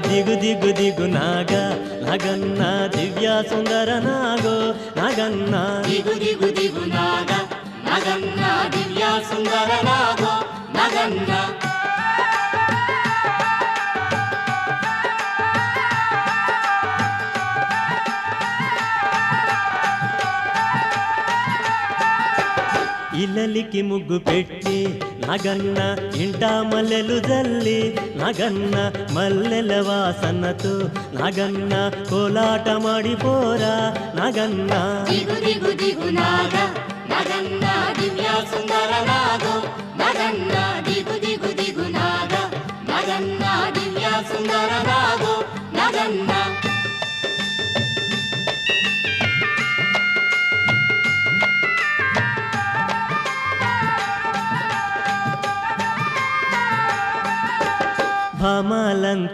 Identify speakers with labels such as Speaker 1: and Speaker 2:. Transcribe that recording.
Speaker 1: దిగు దిగు దిగు నాగ నాగన్న దివ్య సుందర నాగో నాగన్న
Speaker 2: దిగు దిగు దిగు నాగ నాగన్న దివ్య సుందర నాగో నాగన్న
Speaker 1: ఇల్లలికి ముగ్గు పెట్టి నాగన్న ఇంట మల్లెలు జల్లి నాగన్న మల్లెల వాసనతో నాగన్న కోలాట మాడిపోరా నాగన్న
Speaker 2: దిగు దిగు దిగు నాగ నాగన్న దివ్య సుందర నాగో నాగన్న దిగు దిగు దిగు నాగ నాగన్న దివ్య సుందర నాగో నాగన్న
Speaker 1: భామాలంత